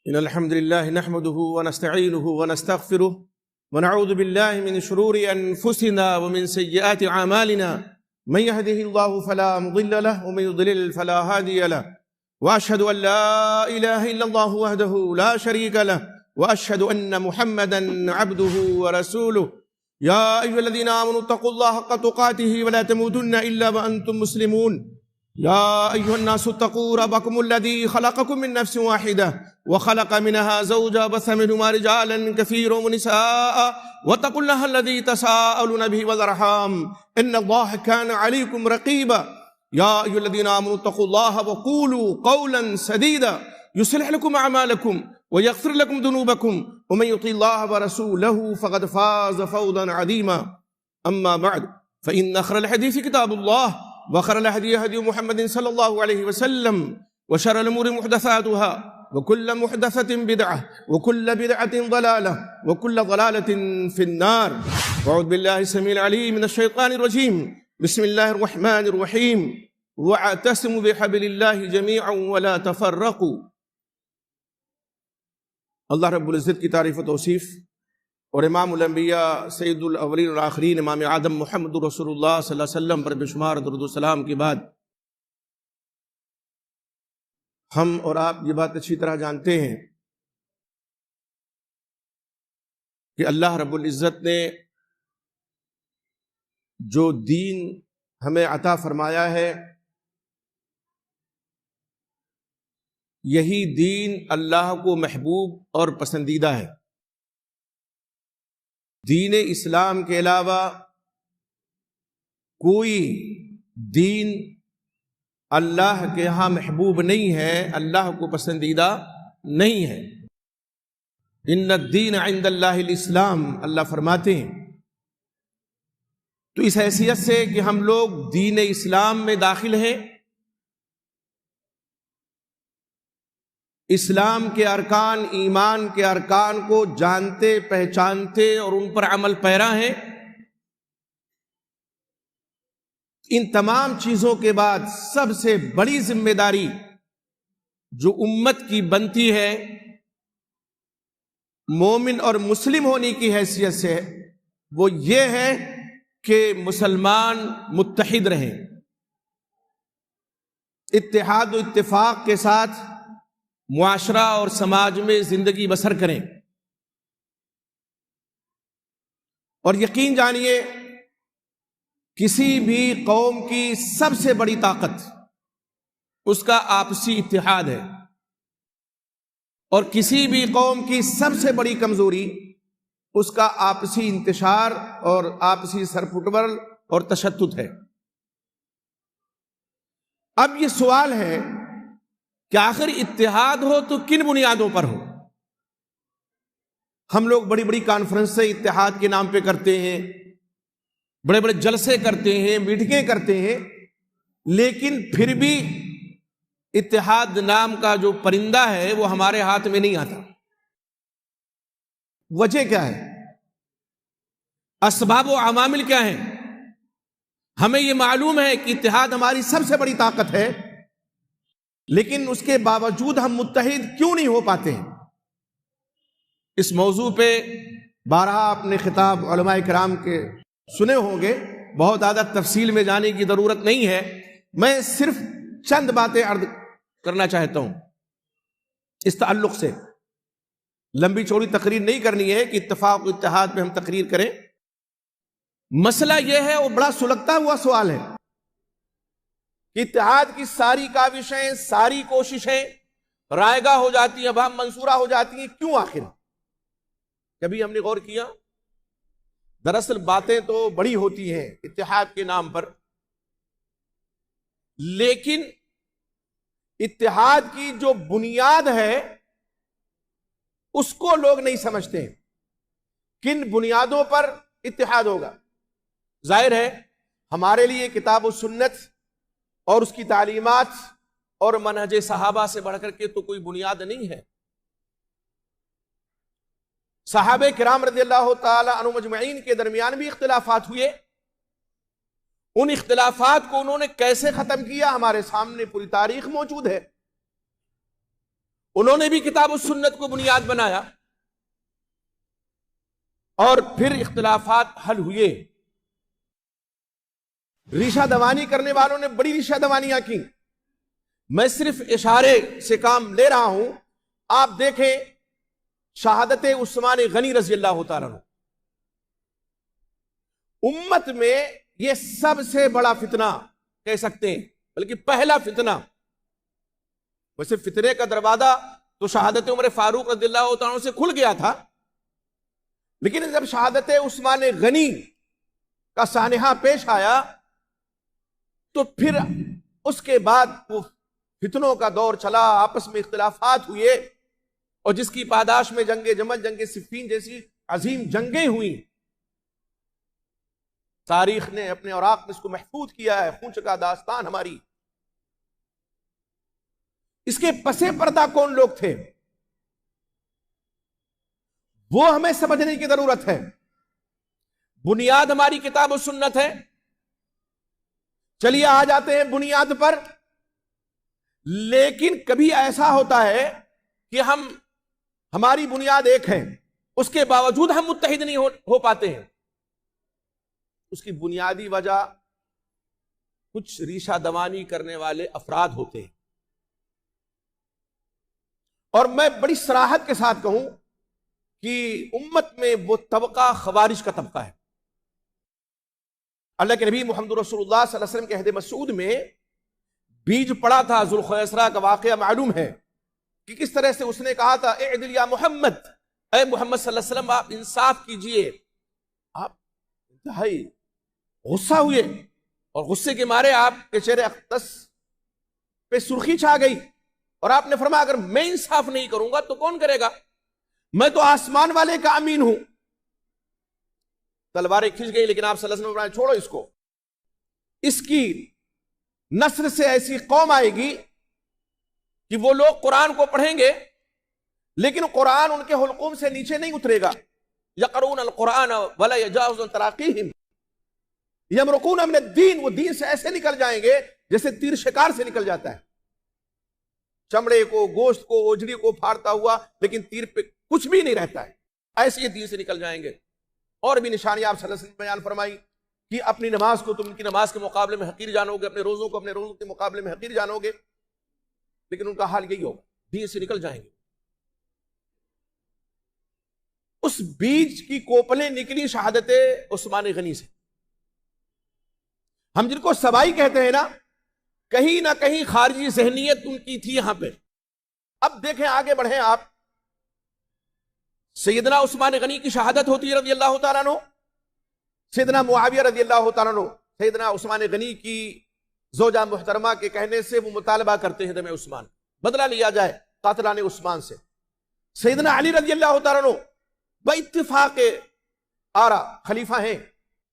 إن الحمد لله نحمده ونستعينه ونستغفره ونعوذ بالله من شرور أنفسنا ومن سيئات أعمالنا من يهده الله فلا مضل له ومن يضلل فلا هادي له وأشهد أن لا إله إلا الله وحده لا شريك له وأشهد أن محمدا عبده ورسوله يا أيها الذين آمنوا اتقوا الله حق تقاته ولا تموتن إلا وأنتم مسلمون يا أيها الناس اتقوا ربكم الذي خلقكم من نفس واحدة وخلق منها زوجها وبث منهما رجالا كثيرا ونساء واتقوا الله الذي تساءلون به والأرحام إن الله كان عليكم رقيبا يا أيها الذين آمنوا اتقوا الله وقولوا قولا سديدا يصلح لكم أعمالكم ويغفر لكم ذنوبكم ومن يطع الله ورسوله فقد فاز فوزا عظيما أما بعد فإن أخر الحديث كتاب الله وخير الهدي هدي محمد صلى الله عليه وسلم وشر الأمور محدثاتها وكل محدثة بدعة وكل بدعة ضلالة وكل ضلالة في النار. أعوذ بالله السميع العليم من الشيطان الرجيم. بسم الله الرحمن الرحيم. واعتصموا بحبل الله جميعا ولا تفرقوا. اللہ رب العزت کی تعریف و توصیف اور امام الانبیاء سید الاولین والآخرین امام اعظم محمد رسول اللہ صلی اللہ علیہ وسلم پر بے شمار درود و سلام کے بعد ہم اور آپ یہ بات اچھی طرح جانتے ہیں کہ اللہ رب العزت نے جو دین ہمیں عطا فرمایا ہے یہی دین اللہ کو محبوب اور پسندیدہ ہے. دین اسلام کے علاوہ کوئی دین اللہ کے ہاں محبوب نہیں ہے، اللہ کو پسندیدہ نہیں ہے. ان الدین عند اللہ الاسلام، اللہ فرماتے ہیں. تو اس حیثیت سے کہ ہم لوگ دین اسلام میں داخل ہیں، اسلام کے ارکان، ایمان کے ارکان کو جانتے پہچانتے اور ان پر عمل پیرا ہیں، ان تمام چیزوں کے بعد سب سے بڑی ذمہ داری جو امت کی بنتی ہے مومن اور مسلم ہونے کی حیثیت سے وہ یہ ہے کہ مسلمان متحد رہیں، اتحاد و اتفاق کے ساتھ معاشرہ اور سماج میں زندگی بسر کریں. اور یقین جانیے کسی بھی قوم کی سب سے بڑی طاقت اس کا آپسی اتحاد ہے، اور کسی بھی قوم کی سب سے بڑی کمزوری اس کا آپسی انتشار اور آپسی سرپٹور اور تشدد ہے. اب یہ سوال ہے کہ آخر اتحاد ہو تو کن بنیادوں پر ہو؟ ہم لوگ بڑی بڑی کانفرنسیں اتحاد کے نام پہ کرتے ہیں، بڑے بڑے جلسے کرتے ہیں، میٹنگیں کرتے ہیں، لیکن پھر بھی اتحاد نام کا جو پرندہ ہے وہ ہمارے ہاتھ میں نہیں آتا. وجہ کیا ہے؟ اسباب و عوامل کیا ہیں؟ ہمیں یہ معلوم ہے کہ اتحاد ہماری سب سے بڑی طاقت ہے، لیکن اس کے باوجود ہم متحد کیوں نہیں ہو پاتے ہیں؟ اس موضوع پہ بارہا اپنے خطاب علماء کرام کے سنے ہوں گے، بہت زیادہ تفصیل میں جانے کی ضرورت نہیں ہے. میں صرف چند باتیں عرض کرنا چاہتا ہوں اس تعلق سے. لمبی چوڑی تقریر نہیں کرنی ہے کہ اتفاق و اتحاد پہ ہم تقریر کریں. مسئلہ یہ ہے، وہ بڑا سلگتا ہوا سوال ہے، اتحاد کی ساری کاوشیں، ساری کوششیں رائے گاہ ہو جاتی ہیں، اب ہم منصورہ ہو جاتی ہیں، کیوں آخر؟ کبھی ہم نے غور کیا؟ دراصل باتیں تو بڑی ہوتی ہیں اتحاد کے نام پر، لیکن اتحاد کی جو بنیاد ہے اس کو لوگ نہیں سمجھتے ہیں. کن بنیادوں پر اتحاد ہوگا؟ ظاہر ہے ہمارے لیے کتاب و سنت اور اس کی تعلیمات اور منہج صحابہ سے بڑھ کر کے تو کوئی بنیاد نہیں ہے. صحابہ کرام رضی اللہ تعالی عنہ مجمعین کے درمیان بھی اختلافات ہوئے. ان اختلافات کو انہوں نے کیسے ختم کیا ہمارے سامنے پوری تاریخ موجود ہے. انہوں نے بھی کتاب و سنت کو بنیاد بنایا اور پھر اختلافات حل ہوئے. ریشہ دوانی کرنے والوں نے بڑی ریشہ دوانیاں کی. میں صرف اشارے سے کام لے رہا ہوں. آپ دیکھیں شہادت عثمان غنی رضی اللہ تعالیٰ عنہ، امت میں یہ سب سے بڑا فتنہ کہہ سکتے ہیں، بلکہ پہلا فتنہ. ویسے فتنے کا دروازہ تو شہادت عمر فاروق رضی اللہ تعالیٰ عنہ سے کھل گیا تھا، لیکن جب شہادت عثمان غنی کا سانحہ پیش آیا تو پھر اس کے بعد وہ فتنوں کا دور چلا، آپس میں اختلافات ہوئے، اور جس کی پاداش میں جنگ جمل، جنگ صفین جیسی عظیم جنگیں ہوئیں. تاریخ نے اپنے اوراق میں اس کو محفوظ کیا ہے، خون چکا داستان ہماری. اس کے پسے پردہ کون لوگ تھے وہ ہمیں سمجھنے کی ضرورت ہے. بنیاد ہماری کتاب و سنت ہے. چلیے آ جاتے ہیں بنیاد پر. لیکن کبھی ایسا ہوتا ہے کہ ہماری بنیاد ایک ہے، اس کے باوجود ہم متحد نہیں ہو پاتے ہیں. اس کی بنیادی وجہ کچھ ریشہ دوانی کرنے والے افراد ہوتے ہیں. اور میں بڑی صراحت کے ساتھ کہوں کہ امت میں وہ طبقہ خوارج کا طبقہ ہے. اللہ کے نبی محمد رسول اللہ صلی اللہ علیہ وسلم کے عہد مسعود میں بیج پڑا تھا. ذوالخیسرہ کا واقعہ معلوم ہے کہ کس طرح سے اس نے کہا تھا اعدل یا محمد، اے محمد صلی اللہ علیہ وسلم آپ انصاف کیجئے. آپ انتہائی غصہ ہوئے اور غصے کے مارے آپ کے چہرے اقدس پہ سرخی چھا گئی، اور آپ نے فرمایا اگر میں انصاف نہیں کروں گا تو کون کرے گا؟ میں تو آسمان والے کا امین ہوں. تلواریں کھنچ گئی، لیکن آپ صلی اللہ علیہ وسلم نے فرمایا چھوڑو اس کو. اس کی نسل سے ایسی قوم آئے گی کہ وہ لوگ قرآن کو پڑھیں گے لیکن قرآن ان کے حلقوم سے نیچے نہیں اترے گا. یقرؤون القرآن ولا یجاوز تراقیہم یمرقون من الدین. وہ دین سے ایسے نکل جائیں گے جیسے تیر شکار سے نکل جاتا ہے، چمڑے کو، گوشت کو، اوجڑی کو پھاڑتا ہوا، لیکن تیر پہ کچھ بھی نہیں رہتا ہے. ایسے یہ دین سے نکل جائیں گے. اور بھی نشانیاں آپ صلی اللہ علیہ وسلم بیان فرمائی کہ اپنی نماز کو تم ان کی نماز کے مقابلے میں حقیر جانو گے، اپنے روزوں کو اپنے روزوں کے مقابلے میں حقیر جانو گے. لیکن ان کا حال یہی ہوگا، دین سے نکل جائیں گے. اس بیج کی کوپلیں نکلی شہادت عثمان غنی سے. ہم جن کو سبائی کہتے ہیں نا، کہیں نہ کہیں خارجی ذہنیت ان کی تھی یہاں پہ. اب دیکھیں آگے بڑھیں آپ. سیدنا عثمان غنی کی شہادت ہوتی ہے رضی اللہ تعالیٰ عنہ. سیدنا معاویہ رضی اللہ تعالیٰ عنہ سیدنا عثمان غنی کی زوجہ محترمہ کے کہنے سے وہ مطالبہ کرتے ہیں دم عثمان، بدلہ لیا جائے قاتلان عثمان سے. سیدنا علی رضی اللہ تعالیٰ عنہ باتفاق آرا خلیفہ ہیں،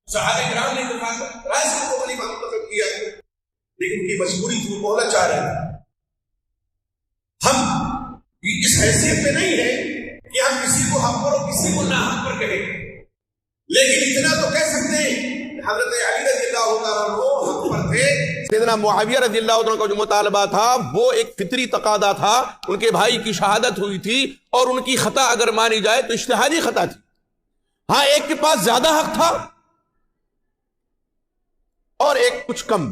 صحابہ کرام نے اتفاق رائے سے کو خلیفہ منتخب کیا، لیکن ان کی مجبوری تھی، وہ مہلت چاہ رہے ہیں. ہم اس حیثیت پہ نہیں ہیں کہ ہم کسی کو حق پر اور کسی کو ناحق پر کہیں، لیکن اتنا تو کہہ سکتے ہیں حضرت علی رضی اللہ عنہ حق پر تھے. سیدنا معاویہ رضی اللہ عنہ کا جو مطالبہ تھا وہ ایک فطری تقاضا تھا. ان کے بھائی کی شہادت ہوئی تھی اور ان کی خطا اگر مانی جائے تو اجتہادی خطا تھی. ہاں ایک کے پاس زیادہ حق تھا اور ایک کچھ کم.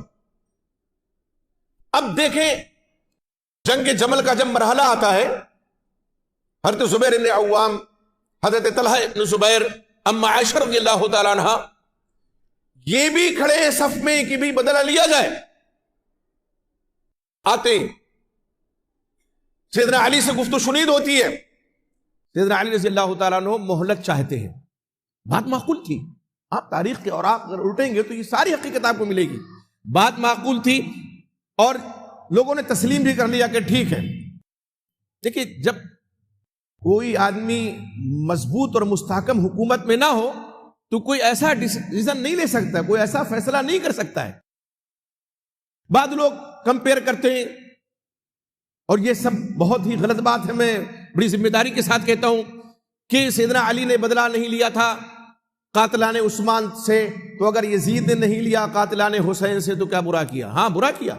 اب دیکھیں جنگ جمل کا جب مرحلہ آتا ہے، حضرت زبیر بن عوام، حضرت طلحہ بن زبیر، اما عائشہ رضی اللہ تعالیٰ عنہ یہ بھی کھڑے ہیں صف میں کہ بھی بدلہ لیا جائے. آتے سیدنا علی سے گفتگو شنید ہوتی ہے. سیدنا علی رضی اللہ تعالیٰ عنہ مہلت چاہتے ہیں. بات معقول تھی. آپ تاریخ کے اوراق اگر الٹیں گے تو یہ ساری حقیقت آپ کو ملے گی. بات معقول تھی اور لوگوں نے تسلیم بھی کر لیا کہ ٹھیک ہے. دیکھیے جب کوئی آدمی مضبوط اور مستحکم حکومت میں نہ ہو تو کوئی ایسا ڈیسیژن نہیں لے سکتا، کوئی ایسا فیصلہ نہیں کر سکتا ہے. بعد لوگ کمپیئر کرتے ہیں اور یہ سب بہت ہی غلط بات ہے. میں بڑی ذمہ داری کے ساتھ کہتا ہوں کہ سیدنا علی نے بدلہ نہیں لیا تھا قاتلان عثمان سے، تو اگر یزید نے نہیں لیا قاتلان حسین سے تو کیا برا کیا؟ ہاں برا کیا،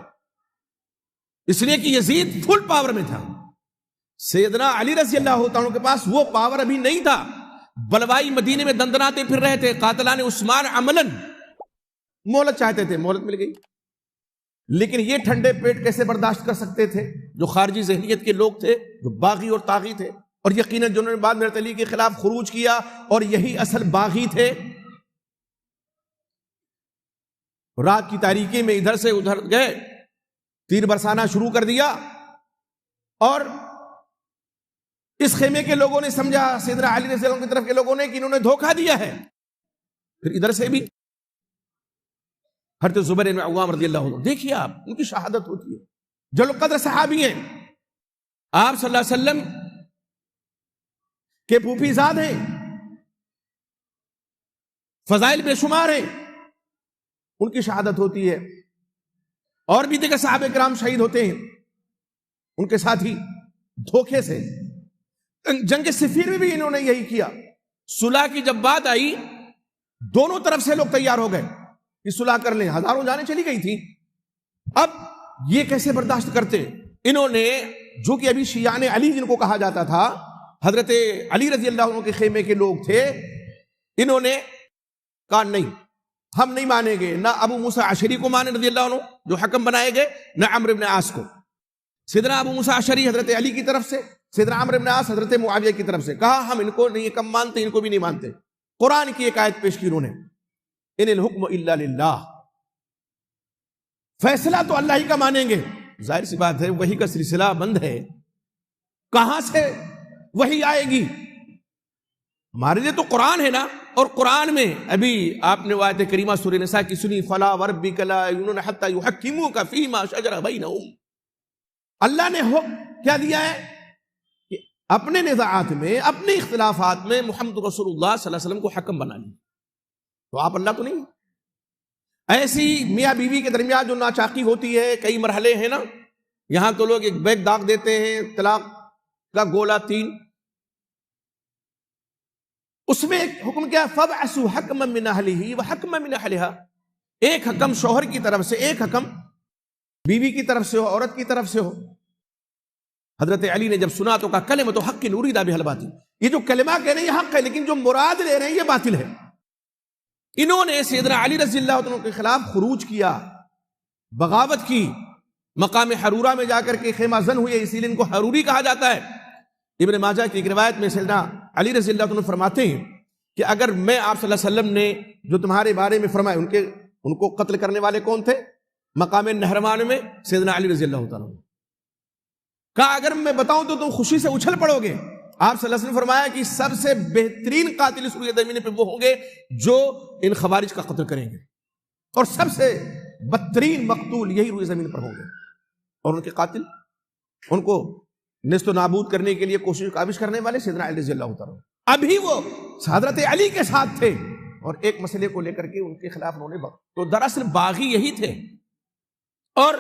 اس لیے کہ یزید فل پاور میں تھا. سیدنا علی رضی اللہ تعالیٰ کے پاس وہ پاور ابھی نہیں تھا، بلوائی مدینے میں دندناتے پھر رہے تھے، قاتلان عثمان عملاً مہلت چاہتے تھے، مہلت مل گئی، لیکن یہ ٹھنڈے پیٹ کیسے برداشت کر سکتے تھے جو خارجی ذہنیت کے لوگ تھے، جو باغی اور طاغی تھے، اور یقیناً جنہوں نے بعد میں حضرت علی کے خلاف خروج کیا اور یہی اصل باغی تھے۔ رات کی تاریکی میں ادھر سے ادھر گئے، تیر برسانا شروع کر دیا، اور اس خیمے کے لوگوں نے سمجھا سیدنا علی رضی اللہ عنہ کی طرف کے لوگوں نے کہ انہوں نے دھوکہ دیا ہے، پھر ادھر سے بھی حضرت زبیر بن عوام رضی اللہ عنہ، دیکھیے آپ ان کی شہادت ہوتی ہے، جلیل القدر صحابی ہیں، آپ صلی اللہ علیہ وسلم کے پھوپھی زاد ہیں، فضائل بے شمار ہیں، ان کی شہادت ہوتی ہے، اور بھی دیگر صحابہ کرام شہید ہوتے ہیں ان کے ساتھ ہی دھوکے سے۔ جنگ صفین میں بھی انہوں نے یہی کیا، صلح کی جب بات آئی دونوں طرف سے لوگ تیار ہو گئے کہ صلح کر لیں، ہزاروں جانیں چلی گئی تھی، اب یہ کیسے برداشت کرتے؟ انہوں نے جو کہ ابھی شیعان علی جن کو کہا جاتا تھا، حضرت علی رضی اللہ عنہ کے خیمے کے لوگ تھے، انہوں نے کہا نہیں ہم نہیں مانیں گے، نہ ابو موسیٰ اشعری کو مانے رضی اللہ عنہ جو حکم بنائے گئے، نہ عمرو بن عاص کو۔ سیدنا ابو موسیٰ اشعری حضرت علی کی طرف سے، سیدنا عمرو بن عاص حضرت معاویہ کی طرف سے، کہا ہم ان کو نہیں کم مانتے، ان کو بھی نہیں مانتے۔ قرآن کی ایک آیت پیش کی انہوں نے، ان الحکم الا للہ، فیصلہ تو اللہ ہی کا مانیں گے۔ ظاہر سی بات ہے وحی کا سلسلہ بند ہے، کہاں سے وحی آئے گی؟ ہمارے لیے تو قرآن ہے نا، اور قرآن میں ابھی آپ نے آیت کریمہ سورہ نساء کی سنی، فلا وربک لا یؤمنون حتی یحکموک فیما شجر بینہم، اللہ نے حکم کیا دیا ہے کہ اپنے نزاعات میں، اپنے اختلافات میں محمد رسول اللہ صلی اللہ علیہ وسلم کو حکم بنا لیں، تو آپ اللہ تو نہیں۔ ایسی میاں بیوی کے درمیان جو ناچاقی ہوتی ہے، کئی مرحلے ہیں نا، یہاں تو لوگ ایک بیگ داغ دیتے ہیں، طلاق کا گولا 3، اس میں ایک حکم کیا، فَبْعَثُوا حَكْمًا مِّنْ أَهْلِهِ وَحَكْمًا مِّنْ أَهْلِهَا، ایک حکم شوہر کی طرف سے، ایک حکم بیوی کی طرف سے ہو، عورت کی طرف سے ہو۔ حضرت علی نے جب سنا تو کہا کلمۃ حق اُرید بہا الباطل، یہ جو کلمہ کہہ رہے ہیں یہ حق ہے، لیکن جو مراد لے رہے ہیں یہ باطل ہے۔ انہوں نے سیدنا علی رضی اللہ عنہ کے خلاف خروج کیا، بغاوت کی، مقام حرورہ میں جا کر کے خیمہ زن ہوئے، اسی لیے ان کو حروری کہا جاتا ہے۔ ابن ماجہ کی ایک روایت میں سیدنا علی رضی اللہ عنہ فرماتے ہیں کہ اگر میں آپ صلی اللہ علیہ وسلم نے جو تمہارے بارے میں فرمائے، ان کو قتل کرنے والے کون تھے؟ مقام نہروان میں سیدنا علی رضی اللہ تعالیٰ عنہ، کہا اگر میں بتاؤں تو تم خوشی سے اچھل پڑو گے۔ آپ صلی اللہ علیہ وسلم نے فرمایا کہ سب سے بہترین قاتل اس روئے زمین پہ وہ ہوں گے جو ان خوارج کا قتل کریں گے، اور سب سے بدترین مقتول یہی روئے زمین پر ہوں گے، اور ان کے قاتل، ان کو نیست و نابود کرنے کے لیے کوشش کاوش کرنے والے سیدنا علی رضی اللہ تعالیٰ عنہ، ابھی وہ حضرت علی کے ساتھ تھے، اور ایک مسئلے کو لے کر کے ان کے خلاف انہوں نے تو دراصل باغی یہی تھے۔ اور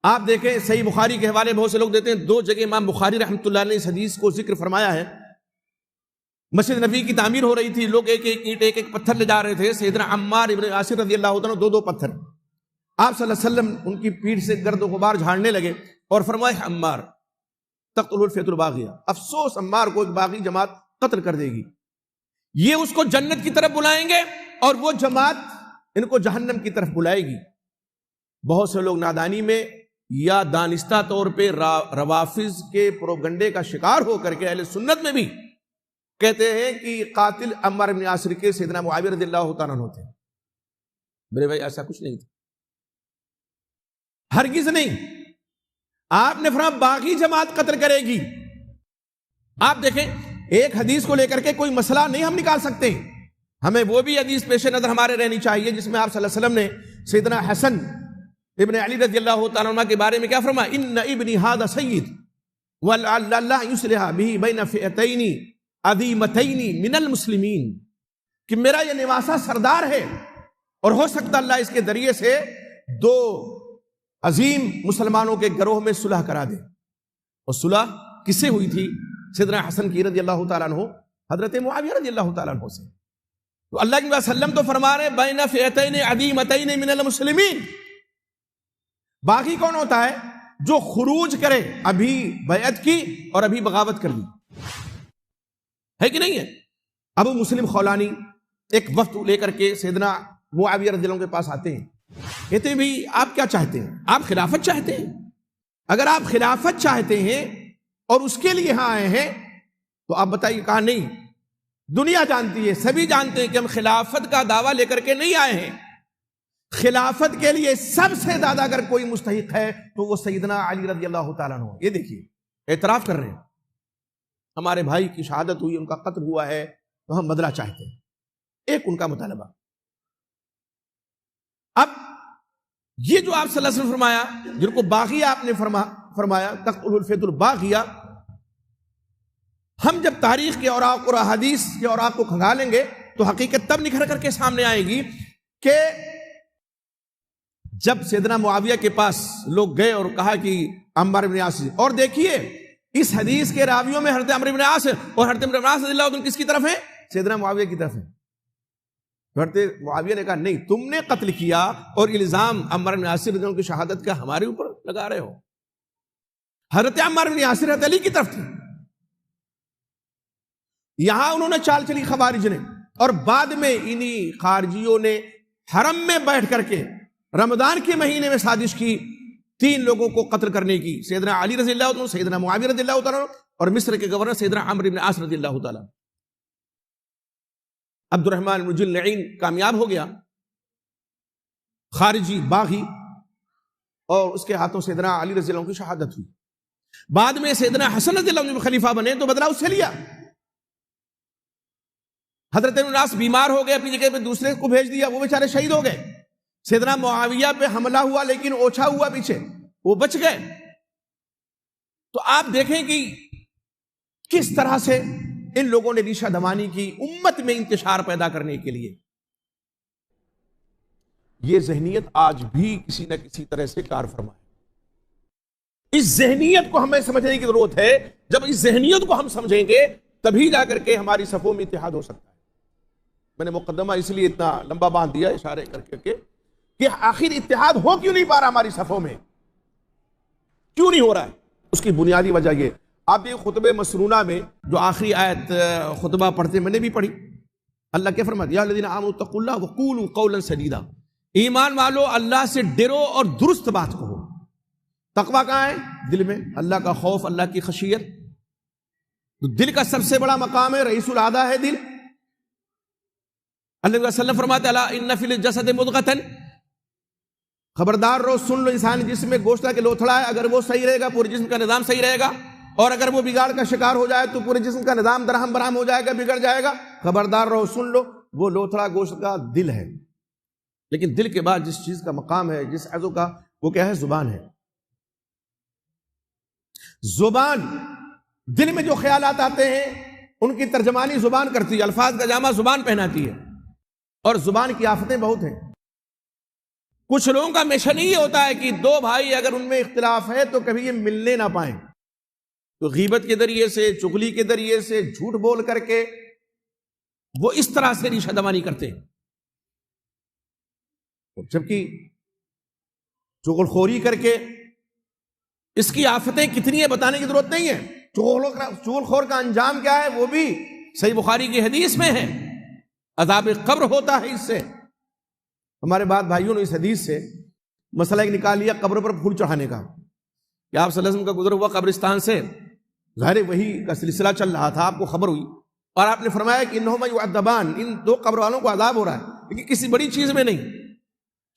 آپ دیکھیں صحیح بخاری کے حوالے بہت سے لوگ دیتے ہیں، 2 جگہ امام بخاری رحمۃ اللہ علیہ نے اس حدیث کو ذکر فرمایا ہے۔ مسجد نبی کی تعمیر ہو رہی تھی، لوگ ایک ایک اینٹ، ایک ایک پتھر لے جا رہے تھے، سیدنا عمار ابن یاسر رضی اللہ عنہ 2 پتھر، آپ صلی اللہ علیہ وسلم ان کی پیٹھ سے گرد و غبار جھاڑنے لگے اور فرمایا عمار تقتل الفئۃ الباغیہ، افسوس عمار کو ایک باغی جماعت قتل کر دے گی، یہ اس کو جنت کی طرف بلائیں گے اور وہ جماعت ان کو جہنم کی طرف بلائے گی۔ بہت سے لوگ نادانی میں یا دانستہ طور پہ روافض کے پروگنڈے کا شکار ہو کر کے اہل سنت میں بھی کہتے ہیں کہ قاتل عمار بن یاسر کے سیدنا معاویہ رضی اللہ تعالیٰ عنہ تھے۔ میرے بھائی ایسا کچھ نہیں تھا، ہرگز نہیں۔ آپ نے فرمایا باغی جماعت قتل کرے گی۔ آپ دیکھیں ایک حدیث کو لے کر کے کوئی مسئلہ نہیں ہم نکال سکتے، ہمیں وہ بھی حدیث پیش نظر ہمارے رہنی چاہیے جس میں آپ صلی اللہ علیہ وسلم نے سیدنا حسن ابن علی رضی اللہ تعالیٰ عنہ کے بارے میں کیا فرمایا، ان ابنی ھذا سید ولعل اللہ یصلح بہ بین فئتین عظیمتین من المسلمین، کہ میرا یہ نواسہ سردار ہے اور ہو سکتا اللہ اس کے ذریعے سے 2 عظیم مسلمانوں کے گروہ میں صلح کرا دے۔ اور صلح کس سے ہوئی تھی؟ سیدنا حسن کی رضی اللہ تعالیٰ عنہ حضرت معاویہ رضی اللہ تعالیٰ عنہ سے۔ تو اللہ کے وسلم تو فرما رہے بین فئتین عظیمتین من المسلمین۔ باغی کون ہوتا ہے؟ جو خروج کرے ابھی بیعت کی اور ابھی بغاوت کر لی، ہے کہ نہیں ہے؟ ابو مسلم خولانی ایک وقت لے کر کے سیدنا معاویہ رضی اللہ عنہ کے پاس آتے ہیں، کہتے ہیں بھئی آپ کیا چاہتے ہیں؟ آپ خلافت چاہتے ہیں؟ اگر آپ خلافت چاہتے ہیں اور اس کے لیے یہاں آئے ہیں تو آپ بتائیے۔ کہا نہیں، دنیا جانتی ہے، سبھی جانتے ہیں کہ ہم خلافت کا دعویٰ لے کر کے نہیں آئے ہیں، خلافت کے لیے سب سے زیادہ اگر کوئی مستحق ہے تو وہ سیدنا علی رضی اللہ تعالیٰ عنہ۔ یہ دیکھیے اعتراف کر رہے ہیں، ہمارے بھائی کی شہادت ہوئی، ان کا قتل ہوا ہے تو ہم بدلہ چاہتے ہیں، ایک ان کا مطالبہ۔ اب یہ جو آپ صلی اللہ علیہ وسلم فرمایا، جن کو باغیہ آپ نے فرمایا تقتل الفئۃ الباغیہ، ہم جب تاریخ کے اوراق اور احادیث کے اوراق کو کھنگالیں گے تو حقیقت تب نکھر کر کے سامنے آئے گی کہ جب سیدنا معاویہ کے پاس لوگ گئے اور کہا کہ عمار بن عاص، اور دیکھیے اس حدیث کے راویوں میں حضرت عمرو بن عاص اور حضرت عمرو بن عاص رضی اللہ عنہ کس کی طرف ہیں؟ سیدنا معاویہ کی طرف ہیں۔ حضرت معاویہ نے کہا نہیں، تم نے قتل کیا اور الزام عمار بن عاص رضی اللہ عنہ کی شہادت کا ہمارے اوپر لگا رہے ہو۔ حضرت عمار بن عاص حضرت علی کی طرف تھے، یہاں انہوں نے چال چلی خوارج نے، اور بعد میں انہی خارجیوں نے حرم میں بیٹھ کر کے رمضان کے مہینے میں سازش کی 3 لوگوں کو قتل کرنے کی، سیدنا علی رضی اللہ عنہ، سیدنا معاویہ رضی اللہ تعالیٰ اور مصر کے گورنر سیدنا عمرو بن عاص رضی اللہ تعالیٰ۔ عبد الرحمن بن جلعین کامیاب ہو گیا، خارجی باغی، اور اس کے ہاتھوں سیدنا علی رضی اللہ عنہ کی شہادت ہوئی۔ بعد میں سیدنا حسن رضی اللہ عنہ خلیفہ بنے تو بدلہ اس سے لیا۔ حضرت ابن عاص بیمار ہو گئے، اپنی جگہ پہ دوسرے کو بھیج دیا، وہ بیچارے شہید ہو گئے۔ سیدنا معاویہ پہ حملہ ہوا لیکن اوچھا ہوا پیچھے، وہ بچ گئے۔ تو آپ دیکھیں کہ کس طرح سے ان لوگوں نے ریشہ دمانی کی امت میں انتشار پیدا کرنے کے لیے۔ یہ ذہنیت آج بھی کسی نہ کسی طرح سے کار فرما ہے۔ اس ذہنیت کو ہمیں سمجھنے کی ضرورت ہے۔ جب اس ذہنیت کو ہم سمجھیں گے تبھی جا کر کے ہماری صفوں میں اتحاد ہو سکتا ہے۔ میں نے مقدمہ اس لیے اتنا لمبا باندھ دیا اشارے کر کے کہ آخر اتحاد ہو کیوں نہیں پا رہا ہماری صفوں میں، کیوں نہیں ہو رہا ہے؟ اس کی بنیادی وجہ یہ، آپ یہ خطبہ مسنونہ میں جو آخری آیت خطبہ پڑھتے میں نے بھی پڑھی، اللہ کیا فرمایا؟ یا الذین آمنوا اتقوا اللہ وقولوا قولا سدیدا، ایمان والو اللہ سے ڈرو اور درست بات کہو۔ تقویٰ کہاں ہے؟ دل میں، اللہ کا خوف، اللہ کی خشیت۔ تو دل کا سب سے بڑا مقام ہے، رئیس الاعضاء ہے دل۔ اللہ علیہ وسلم فرماتے الا ان فی الجسد مضغۃ، خبردار رہو، سن لو، انسانی جسم میں گوشت کے لوتھڑا ہے، اگر وہ صحیح رہے گا پورے جسم کا نظام صحیح رہے گا، اور اگر وہ بگاڑ کا شکار ہو جائے تو پورے جسم کا نظام درہم برہم ہو جائے گا، بگڑ جائے گا۔ خبردار رہو، سن لو، وہ لوتھڑا گوشت کا دل ہے۔ لیکن دل کے بعد جس چیز کا مقام ہے، جس عضو کا، وہ کیا ہے؟ زبان ہے۔ زبان، دل میں جو خیالات آتے ہیں ان کی ترجمانی زبان کرتی ہے، الفاظ کا جامہ زبان پہناتی ہے، اور زبان کی آفتیں بہت ہیں۔ کچھ لوگوں کا مشن یہ ہوتا ہے کہ 2 بھائی اگر ان میں اختلاف ہے تو کبھی یہ ملنے نہ پائیں، تو غیبت کے ذریعے سے، چغلی کے ذریعے سے، جھوٹ بول کر کے وہ اس طرح سے ریشہ دمانی کرتے ہیں۔ جبکہ چغل خوری کر کے اس کی آفتیں کتنی ہیں بتانے کی ضرورت نہیں ہے۔ چغل خور کا انجام کیا ہے وہ بھی صحیح بخاری کی حدیث میں ہے، عذاب قبر ہوتا ہے اس سے۔ ہمارے بعد بھائیوں نے اس حدیث سے مسئلہ ایک نکال لیا قبر پر پھول چڑھانے کا، کہ آپ صلی اللہ علیہ وسلم کا گزر ہوا قبرستان سے، ظاہر وہی کا سلسلہ چل رہا تھا، آپ کو خبر ہوئی اور آپ نے فرمایا کہ انہما یعذبان، ان 2 قبر والوں کو عذاب ہو رہا ہے، لیکن کسی بڑی چیز میں نہیں۔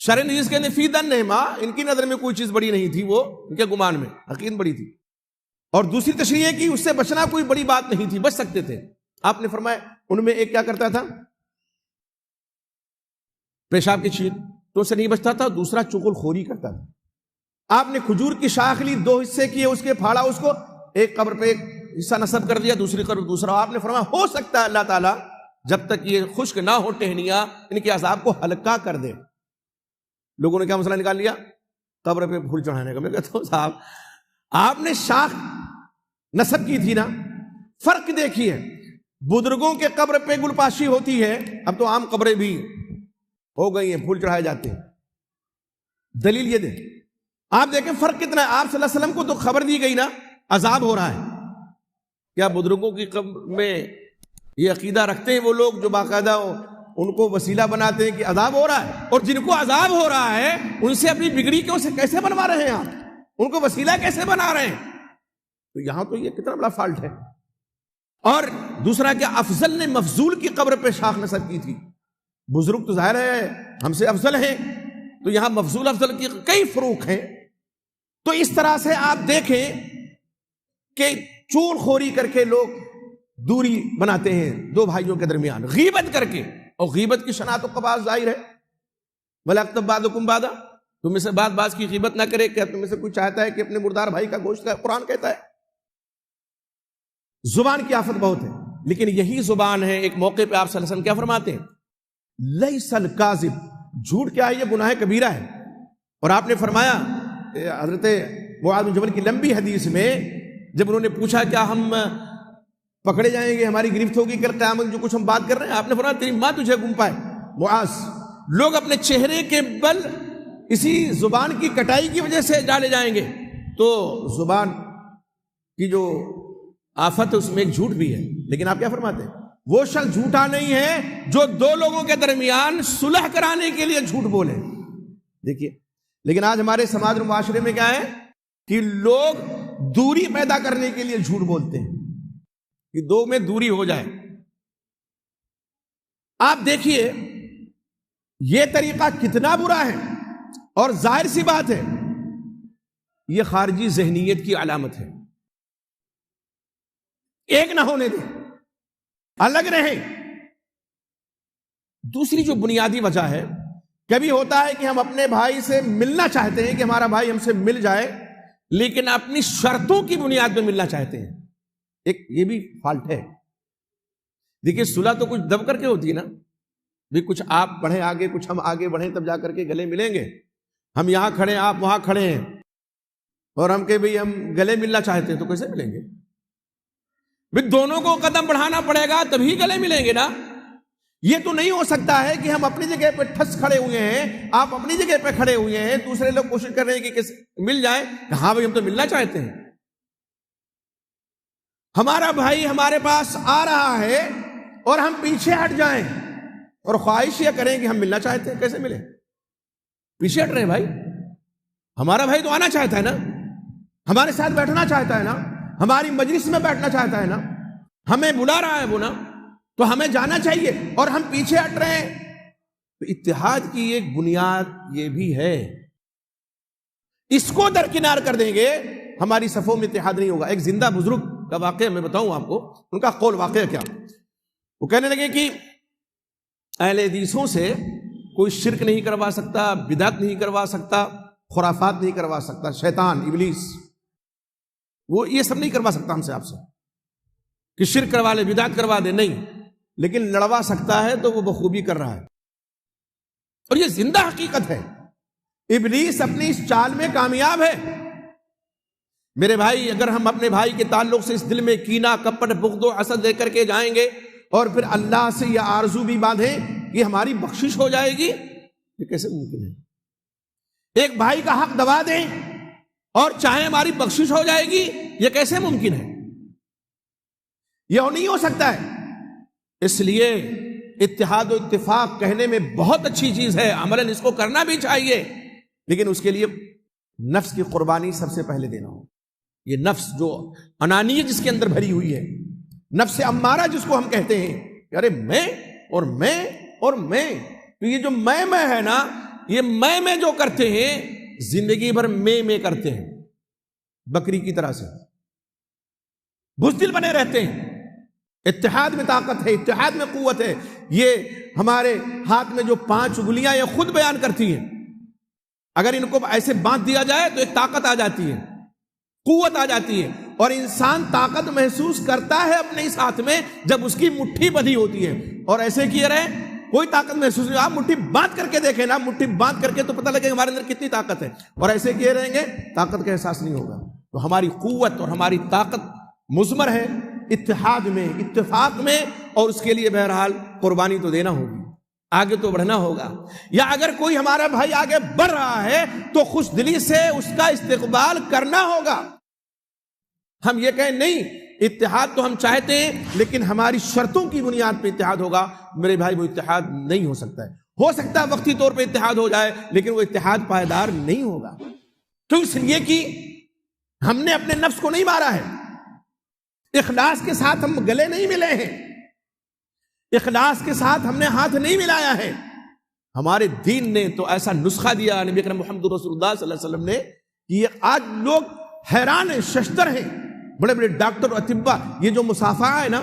شرع حدیث کے فی دنہما، ان کی نظر میں کوئی چیز بڑی نہیں تھی، وہ ان کے گمان میں حقیقت بڑی تھی، اور دوسری تشریح ہے کہ اس سے بچنا کوئی بڑی بات نہیں تھی، بچ سکتے تھے۔ آپ نے فرمایا ان میں ایک کیا کرتا تھا؟ پیشاب کی چیٹوں سے نہیں بچتا تھا، دوسرا چغل خوری کرتا تھا۔ آپ نے کھجور کی شاخ لی، 2 حصے کیے، اس کے پھاڑا، اس کو ایک قبر پہ ایک حصہ نصب کر دیا، دوسری قبر دوسرا۔ آپ نے فرمایا ہو سکتا ہے اللہ تعالیٰ جب تک یہ خشک نہ ہو ٹہنیاں، ان کے عذاب کو ہلکا کر دے۔ لوگوں نے کیا مسئلہ نکال لیا؟ قبر پہ پھول چڑھانے کا۔ میں کہتا ہوں صاحب، آپ نے شاخ نصب کی تھی نا، فرق دیکھیے، بزرگوں کے قبر پہ گل پاشی ہوتی ہے، اب تو عام قبریں بھی ہو گئی ہیں، پھول چڑھائے جاتے ہیں۔ دلیل یہ دے، آپ دیکھیں فرق کتنا ہے. آپ صلی اللہ علیہ وسلم کو تو خبر دی گئی نا عذاب ہو رہا ہے. کیا بزرگوں کی قبر میں یہ عقیدہ رکھتے ہیں وہ لوگ جو باقاعدہ ان کو وسیلہ بناتے ہیں کہ عذاب ہو رہا ہے؟ اور جن کو عذاب ہو رہا ہے ان سے اپنی بگڑی کیسے بنوا رہے ہیں آپ؟ ان کو وسیلہ کیسے بنا رہے ہیں؟ تو یہاں تو یہ کتنا بڑا فالٹ ہے. اور دوسرا کیا افضل نے مفضول کی قبر پہ شاخ نصب کی تھی. بزرگ تو ظاہر ہے ہم سے افضل ہیں، تو یہاں مفضول افضل کی کئی فروق ہیں. تو اس طرح سے آپ دیکھیں کہ چون خوری کر کے لوگ دوری بناتے ہیں دو بھائیوں کے درمیان، غیبت کر کے. اور غیبت کی شناعت و قباض ظاہر ہے، وَلَيَغْتَبْ بَعْضُكُمْ بَعْضًا، تم میں سے بعض کی غیبت نہ کرے. کیا تم میں سے کوئی چاہتا ہے کہ اپنے مردار بھائی کا گوشت کا؟ قرآن کہتا ہے. زبان کی آفت بہت ہے، لیکن یہی زبان ہے. ایک موقع پہ آپ صلی اللہ علیہ وسلم کیا فرماتے ہیں؟ لَيْسَ الْكَاذِبُ، جھوٹ کیا ہے؟ یہ گناہ کبیرہ ہے. اور آپ نے فرمایا حضرت معاذ بن جبل کی لمبی حدیث میں جب انہوں نے پوچھا کیا ہم پکڑے جائیں گے، ہماری گرفت ہوگی کل قیامت جو کچھ ہم بات کر رہے ہیں؟ آپ نے فرمایا تیری ماں تجھے گم پائے. معاذ، لوگ اپنے چہرے کے بل اسی زبان کی کٹائی کی وجہ سے ڈالے جائیں گے. تو زبان کی جو آفت ہے اس میں ایک جھوٹ بھی ہے. لیکن آپ کیا فرماتے ہیں؟ وہ شخص جھوٹا نہیں ہے جو دو لوگوں کے درمیان صلح کرانے کے لیے جھوٹ بولے. دیکھیے، لیکن آج ہمارے سماج اور معاشرے میں کیا ہے کہ لوگ دوری پیدا کرنے کے لیے جھوٹ بولتے ہیں کہ دو میں دوری ہو جائے. آپ دیکھیے یہ طریقہ کتنا برا ہے، اور ظاہر سی بات ہے یہ خارجی ذہنیت کی علامت ہے. ایک نہ ہونے دیں، الگ رہیں. دوسری جو بنیادی وجہ ہے، کبھی ہوتا ہے کہ ہم اپنے بھائی سے ملنا چاہتے ہیں کہ ہمارا بھائی ہم سے مل جائے، لیکن اپنی شرطوں کی بنیاد پہ ملنا چاہتے ہیں. ایک یہ بھی فالٹ ہے. دیکھیے صلح تو کچھ دب کر کے ہوتی ہے نا، بھی کچھ آپ بڑھیں آگے، کچھ ہم آگے بڑھیں، تب جا کر کے گلے ملیں گے. ہم یہاں کھڑے ہیں، آپ وہاں کھڑے ہیں، اور ہم کہ بھئی ہم گلے ملنا چاہتے ہیں، تو کیسے ملیں گے؟ بھی دونوں کو قدم بڑھانا پڑے گا تبھی گلے ملیں گے نا. یہ تو نہیں ہو سکتا ہے کہ ہم اپنی جگہ پہ ٹھس کھڑے ہوئے ہیں، آپ اپنی جگہ پہ کھڑے ہوئے ہیں، دوسرے لوگ کوشش کر رہے ہیں کہ مل جائیں. ہاں بھئی ہم تو ملنا چاہتے ہیں. ہمارا بھائی ہمارے پاس آ رہا ہے اور ہم پیچھے ہٹ جائیں اور خواہش یہ کریں کہ ہم ملنا چاہتے ہیں، کیسے ملیں؟ پیچھے ہٹ رہے ہیں. بھائی ہمارا بھائی تو آنا چاہتا ہے نا، ہمارے ساتھ بیٹھنا چاہتا ہے نا، ہماری مجلس میں بیٹھنا چاہتا ہے نا، ہمیں بلا رہا ہے وہ نا، تو ہمیں جانا چاہیے، اور ہم پیچھے ہٹ رہے ہیں. تو اتحاد کی ایک بنیاد یہ بھی ہے. اس کو درکنار کر دیں گے ہماری صفوں میں اتحاد نہیں ہوگا. ایک زندہ بزرگ کا واقعہ میں بتاؤں آپ کو، ان کا قول واقعہ کیا. وہ کہنے لگے کہ اہل حدیثوں سے کوئی شرک نہیں کروا سکتا، بدعت نہیں کروا سکتا، خرافات نہیں کروا سکتا. شیطان، ابلیس، وہ یہ سب نہیں کروا سکتا ہم سے آپ سے کہ شرک کروا لے، بدعت کروا دے، نہیں. لیکن لڑوا سکتا ہے تو وہ بخوبی کر رہا ہے. اور یہ زندہ حقیقت ہے. ابلیس اپنی اس چال میں کامیاب ہے. میرے بھائی، اگر ہم اپنے بھائی کے تعلق سے اس دل میں کینہ، کپٹ، بغض و حسد لے کر کے جائیں گے اور پھر اللہ سے یہ آرزو بھی باندھیں کہ ہماری بخشش ہو جائے گی، یہ کیسے ممکن ہے؟ ایک بھائی کا حق دبا دیں اور چاہے ہماری بخشش ہو جائے گی، یہ کیسے ممکن ہے؟ یہ نہیں ہو سکتا ہے. اس لیے اتحاد و اتفاق کہنے میں بہت اچھی چیز ہے، عملاً اس کو کرنا بھی چاہیے، لیکن اس کے لیے نفس کی قربانی سب سے پہلے دینا ہو. یہ نفس جو انانیت جس کے اندر بھری ہوئی ہے، نفس امارہ جس کو ہم کہتے ہیں کہ ارے میں اور میں اور میں، تو یہ جو میں ہے نا، یہ میں جو کرتے ہیں زندگی بھر میں کرتے ہیں، بکری کی طرح سے بزدل بنے رہتے ہیں. اتحاد میں طاقت ہے، اتحاد میں قوت ہے. یہ ہمارے ہاتھ میں جو 5 انگلیاں یہ خود بیان کرتی ہیں. اگر ان کو ایسے باندھ دیا جائے تو ایک طاقت آ جاتی ہے، قوت آ جاتی ہے. اور انسان طاقت محسوس کرتا ہے اپنے اس ہاتھ میں جب اس کی مٹھی بندھی ہوتی ہے. اور ایسے کیے رہے کوئی طاقت محسوس نہیں. آپ مٹھی باندھ کر کے دیکھیں نا، مٹھی باندھ کر کے تو پتہ لگے ہمارے اندر کتنی طاقت ہے. اور ایسے کیے رہیں گے طاقت کا احساس نہیں ہوگا. تو ہماری قوت اور ہماری طاقت مضمر ہے اتحاد میں، اتفاق میں، اور اس کے لیے بہرحال قربانی تو دینا ہوگی. آگے تو بڑھنا ہوگا، یا اگر کوئی ہمارا بھائی آگے بڑھ رہا ہے تو خوش دلی سے اس کا استقبال کرنا ہوگا۔ ہم یہ کہیں نہیں اتحاد تو ہم چاہتے ہیں لیکن ہماری شرطوں کی بنیاد پہ اتحاد ہوگا، میرے بھائی وہ اتحاد نہیں ہو سکتا ہے۔ ہو سکتا ہے وقتی طور پہ اتحاد ہو جائے لیکن وہ اتحاد پائیدار نہیں ہوگا، تو اس لیے کہ ہم نے اپنے نفس کو نہیں مارا ہے، اخلاص کے ساتھ ہم گلے نہیں ملے ہیں، اخلاص کے ساتھ ہم نے ہاتھ نہیں ملایا ہے۔ ہمارے دین نے تو ایسا نسخہ دیا نبی اکرم محمد رسول اللہ صلی اللہ علیہ وسلم نے کہ یہ آج لوگ حیران ہیں، ششتر ہیں، بڑے بڑے ڈاکٹر اور اطباء، یہ جو مصافحہ ہے نا،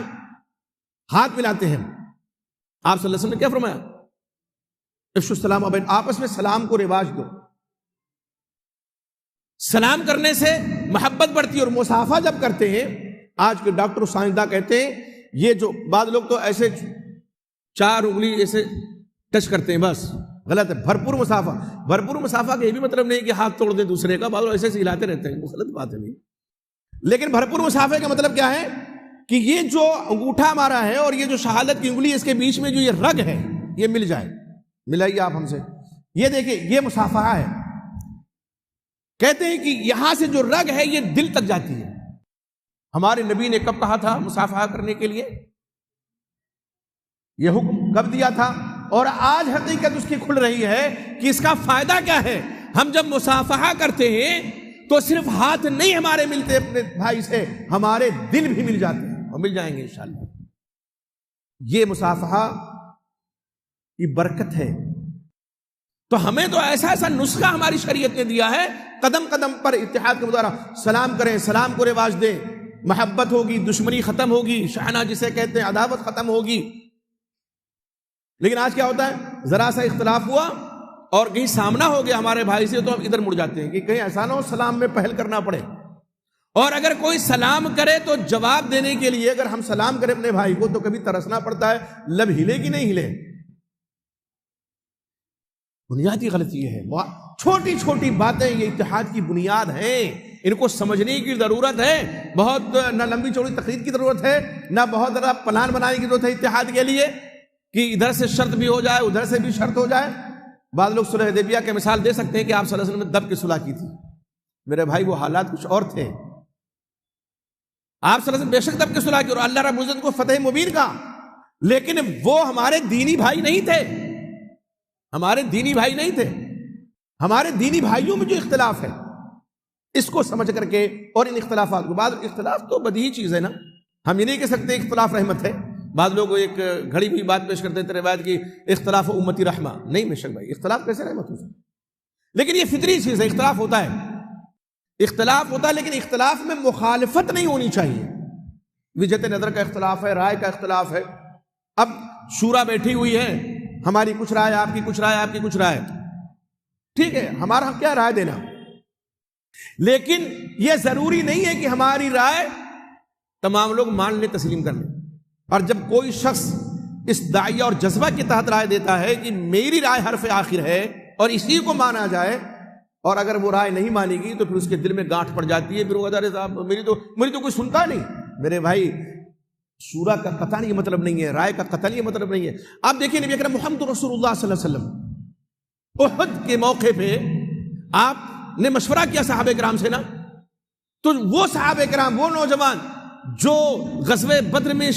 ہاتھ ملاتے ہیں، آپ صلی اللہ علیہ وسلم نے کیا فرمایا؟ افشوا السلام بین، آپس میں سلام کو رواج دو، سلام کرنے سے محبت بڑھتی ہے۔ اور مصافحہ جب کرتے ہیں، آج کے ڈاکٹر و سائنسداں کہتے ہیں یہ جو بعض لوگ تو ایسے 4 انگلی ایسے ٹچ کرتے ہیں، بس غلط ہے۔ بھرپور مسافہ، بھرپور مسافہ کا یہ بھی مطلب نہیں کہ ہاتھ توڑ دیں دوسرے کا، بعض لوگ ایسے ایسے ہلاتے رہتے ہیں، وہ غلط بات ہے۔ لیکن بھرپور مسافے کا مطلب کیا ہے کہ یہ جو انگوٹھا ہمارا ہے اور یہ جو شہادت کی انگلی، اس کے بیچ میں جو یہ رگ ہے یہ مل جائے۔ ملائیے آپ ہم سے، یہ دیکھیں یہ مصافحہ ہے۔ کہتے ہیں کہ یہاں سے جو رگ ہے یہ دل تک جاتی ہے۔ ہمارے نبی نے کب کہا تھا مصافحہ کرنے کے لیے؟ یہ حکم کب دیا تھا؟ اور آج حقیقت اس کی کھل رہی ہے کہ اس کا فائدہ کیا ہے۔ ہم جب مصافحہ کرتے ہیں تو صرف ہاتھ نہیں ہمارے ملتے اپنے بھائی سے، ہمارے دل بھی مل جاتے ہیں اور مل جائیں گے انشاءاللہ۔ یہ مصافحہ کی برکت ہے۔ تو ہمیں تو ایسا ایسا نسخہ ہماری شریعت نے دیا ہے، قدم قدم پر اتحاد کا مظاہرہ۔ سلام کریں، سلام کو رواج دیں، محبت ہوگی، دشمنی ختم ہوگی، شحنہ جسے کہتے ہیں عداوت ختم ہوگی۔ لیکن آج کیا ہوتا ہے، ذرا سا اختلاف ہوا اور کہیں سامنا ہو گیا ہمارے بھائی سے تو ہم ادھر مڑ جاتے ہیں کہ کہیں ایسا نہ ہو سلام میں پہل کرنا پڑے۔ اور اگر کوئی سلام کرے تو جواب دینے کے لیے اگر ہم سلام کریں اپنے بھائی کو تو کبھی ترسنا پڑتا ہے، لب ہلے کہ نہیں ہلے۔ بنیادی غلطی یہ ہے، چھوٹی چھوٹی باتیں یہ اتحاد کی بنیاد ہیں، ان کو سمجھنے کی ضرورت ہے۔ بہت نہ لمبی چوڑی تقریر کی ضرورت ہے، نہ بہت زیادہ پلان بنانے کی ضرورت ہے اتحاد کے لیے کہ ادھر سے شرط بھی ہو جائے ادھر سے بھی شرط ہو جائے۔ بعض لوگ صلح حدیبیہ کے مثال دے سکتے ہیں کہ آپ صلی اللہ علیہ وسلم نے دب کی صلح کی تھی، میرے بھائی وہ حالات کچھ اور تھے۔ آپ صلی اللہ علیہ وسلم بے شک دب کی صلح کی اور اللہ رب العزت کو فتح مبین کا، لیکن وہ ہمارے دینی بھائی نہیں تھے، ہمارے دینی بھائی نہیں تھے۔ ہمارے دینی بھائیوں میں جو اختلاف ہے اس کو سمجھ کر کے، اور ان اختلافات کو، بعض اختلاف تو بدیہی چیز ہے نا، ہم یہ نہیں کہہ سکتے اختلاف رحمت ہے۔ بعض لوگ ایک گھڑی ہوئی بات پیش کرتے تھے روایت کی، اختلاف امتی رحمہ، نہیں بے شک بھائی اختلاف کیسے رحمت ہو سکتا؟ لیکن یہ فطری چیز ہے، اختلاف ہوتا ہے، اختلاف ہوتا ہے، لیکن اختلاف میں مخالفت نہیں ہونی چاہیے۔ وجہت نظر کا اختلاف ہے، رائے کا اختلاف ہے۔ اب شورا بیٹھی ہوئی ہے، ہماری کچھ رائے، آپ کی کچھ رائے، آپ کی کچھ رائے، ٹھیک ہے، ہمارا کیا رائے دینا، لیکن یہ ضروری نہیں ہے کہ ہماری رائے تمام لوگ مان لیں، تسلیم کر لیں۔ اور جب کوئی شخص اس داعیہ اور جذبہ کے تحت رائے دیتا ہے کہ میری رائے حرف آخر ہے اور اسی کو مانا جائے، اور اگر وہ رائے نہیں مانے گی تو پھر اس کے دل میں گانٹھ پڑ جاتی ہے، پھر وہ کہتا ہے صاحب میری تو کوئی سنتا نہیں۔ میرے بھائی شورا کا قطعاً یہ مطلب نہیں ہے، رائے کا قطعاً یہ مطلب نہیں ہے۔ آپ دیکھیں نبی اکرم محمد رسول اللہ صلی اللہ علیہ وسلم احد کے موقع پہ آپ نے مشورہ کیا صحابہ کرام سے نا، تو وہ صحابہ کرام، وہ نوجوان جو غزوہ بدر میں